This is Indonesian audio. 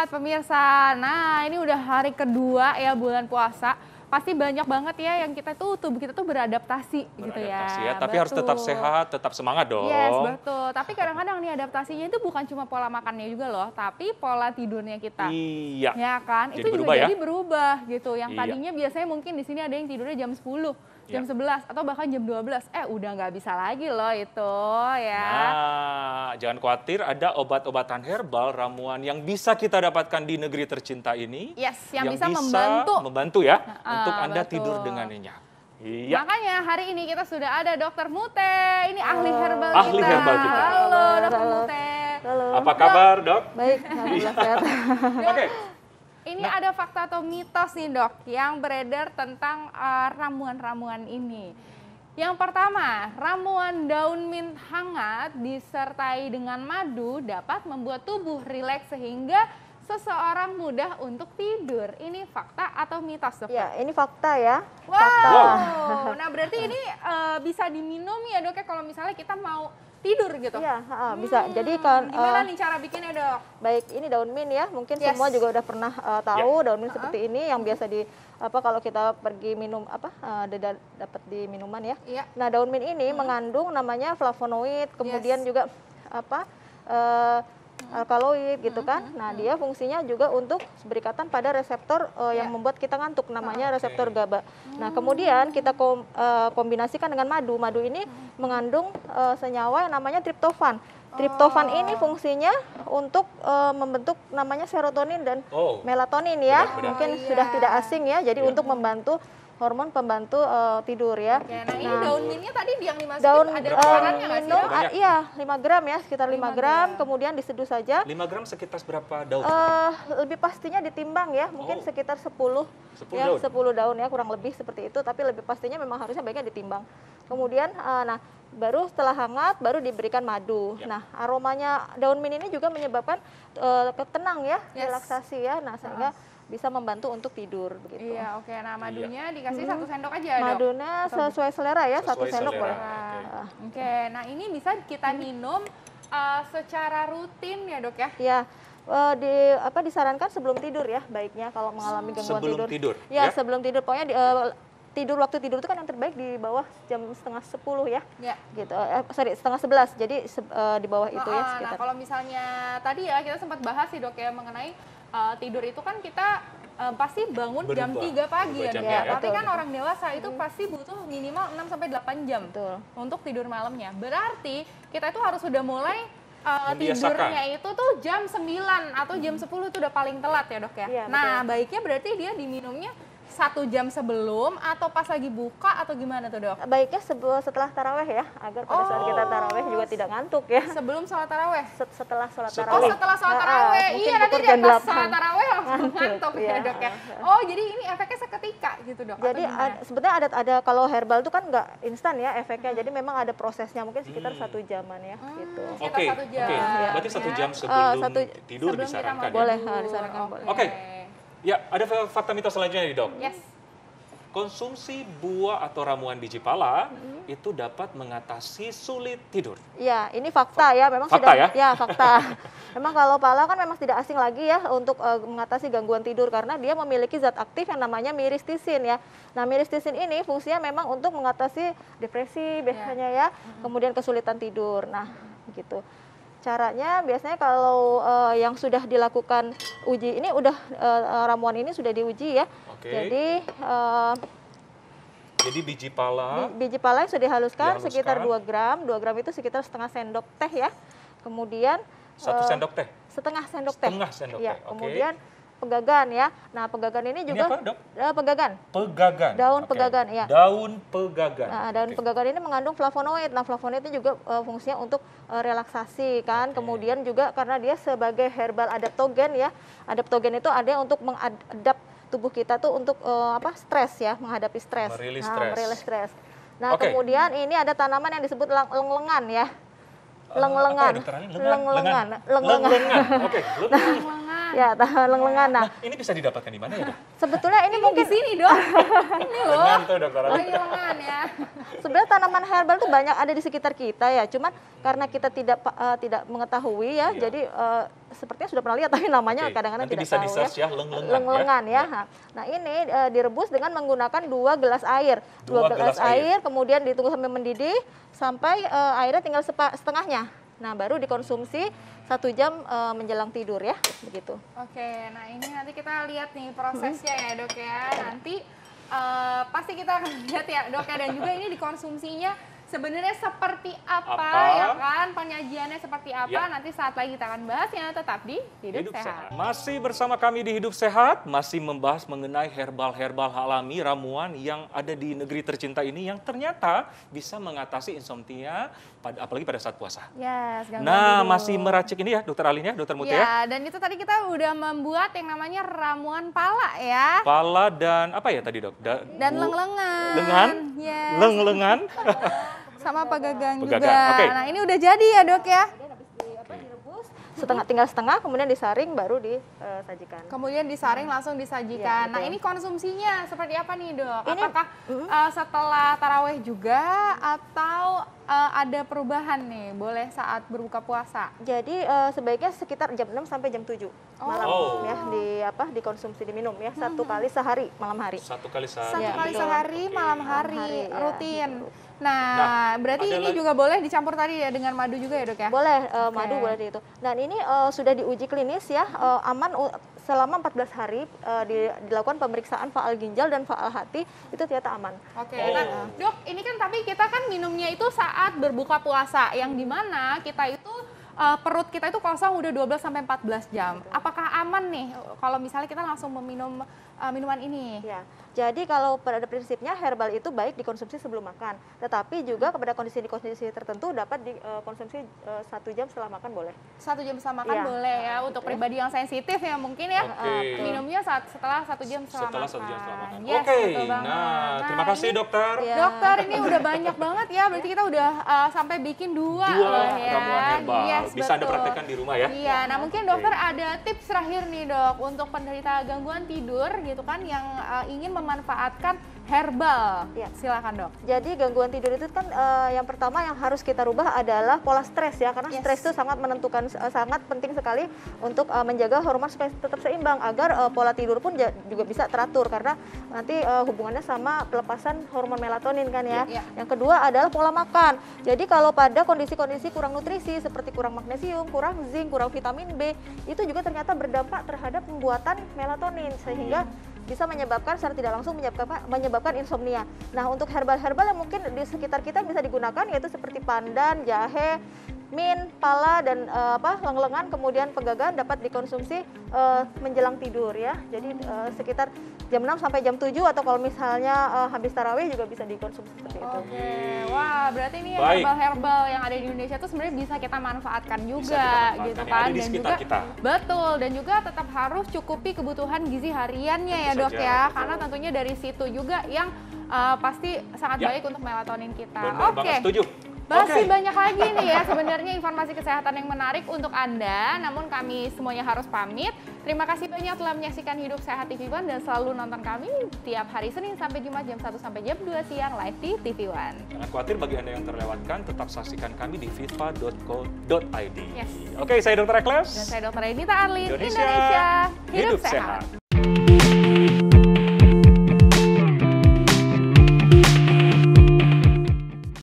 banget pemirsa. Nah, ini udah hari kedua ya bulan puasa. Pasti banyak banget ya yang tubuh kita tuh beradaptasi gitu ya. Tapi harus tetap sehat, tetap semangat dong. Yes, betul. Tapi kadang-kadang nih adaptasinya itu bukan cuma pola makannya juga loh, tapi pola tidurnya kita. Iya. Ya kan? Jadi itu juga berubah ya? jadi berubah gitu. Yang Iya. tadinya biasanya mungkin di sini ada yang tidurnya jam 10, jam 11 atau bahkan jam 12. Udah nggak bisa lagi loh itu ya. Nah, jangan khawatir, ada obat-obatan herbal, ramuan yang bisa kita dapatkan di negeri tercinta ini. Yes, yang bisa membantu ya untuk Anda betul. tidur dengan nyenyak. Iya. Makanya hari ini kita sudah ada Dokter Mute. Ini ahli herbal kita. Ahli herbal kita. Halo Dokter Mute. Halo. Apa kabar, Dok? Baik, alhamdulillah sehat. Oke. Ini ada fakta atau mitos nih dok yang beredar tentang ramuan-ramuan ini. Yang pertama, ramuan daun mint hangat disertai dengan madu dapat membuat tubuh rileks sehingga seseorang mudah untuk tidur. Ini fakta atau mitos dok? Ya, ini fakta ya. Wow. Fakta. Nah berarti ini bisa diminum ya dok ya kalau misalnya kita mau tidur gitu? Iya, bisa. Jadi kan gimana nih cara bikinnya dok? Baik, ini daun mint ya. Mungkin semua juga udah pernah tahu daun mint seperti ini yang biasa kalau kita pergi minum dapat di minuman ya. Iya. Nah, daun mint ini mengandung namanya flavonoid, kemudian juga alkaloid gitu kan. Nah, dia fungsinya juga untuk berikatan pada reseptor yang membuat kita ngantuk, namanya reseptor GABA. Nah, kemudian kita kombinasikan dengan madu. Madu ini mengandung senyawa yang namanya triptofan. Triptofan ini fungsinya untuk membentuk namanya serotonin dan melatonin ya. Mungkin sudah tidak asing ya. Jadi untuk membantu hormon pembantu tidur ya. Oke, nah ini daun mintnya tadi yang dimasukin ada takarannya nggak sih? Iya, 5 gram ya, sekitar 5 gram, kemudian diseduh saja. 5 gram sekitar berapa daun? Lebih pastinya ditimbang ya, mungkin sekitar 10 ya, daun. 10 daun ya, kurang lebih seperti itu, tapi lebih pastinya memang harusnya baiknya ditimbang. Kemudian, nah baru setelah hangat, baru diberikan madu. Nah, aromanya daun mint ini juga menyebabkan tenang ya, relaksasi ya, nah sehingga bisa membantu untuk tidur begitu. Iya, oke. Nah, madunya dikasih 1 sendok aja, Dok? Madunya sesuai selera ya, 1 sendok boleh. Oke, nah ini bisa kita minum secara rutin ya, Dok ya? Iya. Disarankan sebelum tidur ya, baiknya kalau mengalami gangguan tidur. Sebelum tidur? Ya, sebelum tidur. Pokoknya waktu tidur itu kan yang terbaik di bawah jam setengah 10 ya. Gitu. Setengah 11. Jadi di bawah itu ya sekitar. Nah, kalau misalnya tadi ya kita sempat bahas sih, Dok ya, mengenai tidur itu kan kita pasti bangun jam 3 pagi ya, Dok. Tapi kan orang dewasa itu pasti butuh minimal 6 sampai 8 jam untuk tidur malamnya. Berarti kita itu harus sudah mulai tidurnya itu tuh jam 9 atau jam 10 itu udah paling telat ya, Dok ya. Nah, baiknya berarti dia diminumnya 1 jam sebelum atau pas lagi buka atau gimana tuh, Dok? Baiknya setelah taraweh ya, agar pada saat kita taraweh juga tidak ngantuk ya. Sebelum sholat taraweh? Setelah sholat taraweh. Setelah sholat taraweh. Iya, nanti dia pas sholat taraweh langsung ngantuk ya, Dok ya. Jadi ini efeknya seketika gitu, Dok? Jadi sebetulnya ada kalau herbal itu kan nggak instan ya efeknya, jadi memang ada prosesnya, mungkin sekitar 1 jaman ya gitu. Sekitar 1 jam. Berarti 1 jam sebelum tidur disarankan ya? Boleh, disarankan boleh. Oke. Ya, ada fakta mitos selanjutnya nih, Dok. Yes. Konsumsi buah atau ramuan biji pala itu dapat mengatasi sulit tidur. Ya, ini fakta ya, memang fakta sudah ya? Fakta. Memang kalau pala kan memang tidak asing lagi ya untuk mengatasi gangguan tidur karena dia memiliki zat aktif yang namanya miristisin ya. Nah, miristisin ini fungsinya memang untuk mengatasi depresi biasanya ya, kemudian kesulitan tidur. Nah, begitu. Caranya biasanya kalau yang sudah dilakukan uji ini ramuan ini sudah diuji ya. Jadi biji pala yang sudah dihaluskan sekitar 2 gram. 2 gram itu sekitar setengah sendok teh ya. Kemudian 1 sendok teh. Setengah sendok teh. Setengah sendok ya, teh. Kemudian pegagan ya. Nah, pegagan ini juga apa, Dok? Pegagan. Pegagan. Daun pegagan ya. Daun pegagan. Nah, daun pegagan ini mengandung flavonoid. Nah, flavonoid itu juga fungsinya untuk relaksasi kan. Kemudian juga karena dia sebagai herbal adaptogen ya. Adaptogen itu ada untuk mengadap tubuh kita tuh untuk stres ya, menghadapi stres. Merilis stres. Nah, kemudian ini ada tanaman yang disebut lenglengan ya. Lenglengan. Lenglengan. Oke. Ya, tahan leng-lengan. Nah, Ini bisa didapatkan di mana ya, Dok? sebetulnya ini mungkin Di sini dok. Ini loh. Lengan tuh, Dokter Oh, Ali. ini lengan ya. sebenarnya tanaman herbal itu banyak ada di sekitar kita ya. Cuman karena kita tidak mengetahui ya, Iya. jadi sepertinya sudah pernah lihat tapi namanya Oke, kadang-kadang nanti tidak bisa tahu di-search ya, Leng-lengan ya. Nah, ini direbus dengan menggunakan 2 gelas air. 2 gelas air, kemudian ditunggu sampai mendidih sampai airnya tinggal setengahnya. Nah, baru dikonsumsi 1 jam menjelang tidur ya, begitu. Oke, nah ini nanti kita lihat nih prosesnya ya dok ya. Nanti pasti kita akan lihat ya dok ya, dan juga ini dikonsumsinya sebenarnya seperti apa ya kan, penyajiannya seperti apa, Ya. nanti saat lagi kita akan bahasnya, tetap di Hidup Sehat. Masih bersama kami di Hidup Sehat, masih membahas mengenai herbal-herbal alami, ramuan yang ada di negeri tercinta ini yang ternyata bisa mengatasi insomnia, apalagi pada saat puasa. Yes, gangguan Nah, tidur. masih meracik ini ya, Dokter Alin ya, Dokter Mutia ya. Ya, dan itu tadi kita udah membuat yang namanya ramuan pala ya. Pala dan apa ya tadi, Dok? Dan leng-lengan. Lengan? Yes. Leng-lengan. Sama pegagan juga. Pegagan, oke. Nah, ini udah jadi ya dok ya. Direbus tinggal setengah, kemudian disaring baru disajikan. Kemudian disaring langsung disajikan. Iya, Nah, betul. ini konsumsinya seperti apa nih dok? Ini- Apakah setelah taraweh juga atau ada perubahan nih? Boleh saat berbuka puasa? Jadi sebaiknya sekitar jam 6 sampai jam 7 malam ya, dikonsumsi, diminum ya, 1 kali sehari malam hari. 1 kali Satu sehari. kali betul. sehari, malam hari, Malam hari, ya, rutin. gitu. Nah, berarti ada ini lagi- juga boleh dicampur tadi ya dengan madu juga ya dok ya? Boleh Oke. madu boleh itu. Dan ini sudah diuji klinis ya, aman selama 14 hari dilakukan pemeriksaan faal ginjal dan faal hati, itu ternyata aman. Oke, Oh. nah dok, ini kan tapi kita kan minumnya itu saat berbuka puasa, yang dimana kita itu perut kita itu kosong udah 12 sampai 14 jam. Apakah aman nih kalau misalnya kita langsung meminum minuman ini? Ya, jadi kalau pada prinsipnya herbal itu baik dikonsumsi sebelum makan, tetapi juga kepada kondisi-kondisi tertentu dapat dikonsumsi 1 jam setelah makan boleh. 1 jam setelah makan Iya. boleh ya, untuk pribadi yang sensitif ya mungkin ya. Oke. Minumnya setelah 1 jam setelah Setelah makan. 1 jam setelah makan. Yes, Oke, betul banget. nah terima kasih ini- dokter. Ya. Dokter, ini udah banyak banget ya, berarti kita udah sampai bikin 2 loh ya. ramuan herbal. Yes, Bisa Anda betul. praktekkan di rumah ya. Iya, nah mungkin dokter ada tips terakhir nih dok untuk penderita gangguan tidur gitu kan yang ingin memanfaatkan herbal. Iya. Silakan dok. Jadi gangguan tidur itu kan yang pertama yang harus kita rubah adalah pola stres ya, karena Yes. stres itu sangat menentukan, sangat penting sekali untuk menjaga hormon supaya tetap seimbang agar pola tidur pun juga bisa teratur, karena nanti hubungannya sama pelepasan hormon melatonin kan ya. Iya. Yang kedua adalah pola makan. Jadi kalau pada kondisi-kondisi kurang nutrisi seperti kurang magnesium, kurang zinc, kurang vitamin B, itu juga ternyata berdampak terhadap pembuatan melatonin sehingga bisa menyebabkan secara tidak langsung menyebabkan insomnia. Nah, untuk herbal-herbal yang mungkin di sekitar kita bisa digunakan yaitu seperti pandan, jahe, mint, pala, dan leng-lengan, kemudian pegagan dapat dikonsumsi menjelang tidur ya. Jadi sekitar jam 6 sampai jam 7, atau kalau misalnya habis tarawih juga bisa dikonsumsi seperti itu. Oke, wah berarti ini Baik. herbal-herbal yang ada di Indonesia itu sebenarnya bisa kita manfaatkan juga Bisa kita manfaatkan gitu yang kan, ada di dan sekitar juga kita. betul, dan juga tetap harus cukupi kebutuhan gizi hariannya ya Tentu dok saja, ya, betul. karena tentunya dari situ juga yang pasti sangat Ya. baik untuk melatonin kita. Benar Oke. banget, setuju. Masih Oke. banyak lagi nih ya sebenarnya informasi kesehatan yang menarik untuk Anda, namun kami semuanya harus pamit. Terima kasih banyak telah menyaksikan Hidup Sehat TV One dan selalu nonton kami tiap hari Senin sampai Jumat jam 1 sampai jam 2 siang live di TV One. Jangan khawatir bagi Anda yang terlewatkan, tetap saksikan kami di fitva.co.id. Yes. Oke, saya Dr. Ekles. Dan saya Dr. Renita Arlin, Indonesia Indonesia Hidup Hidup Sehat. Sehat.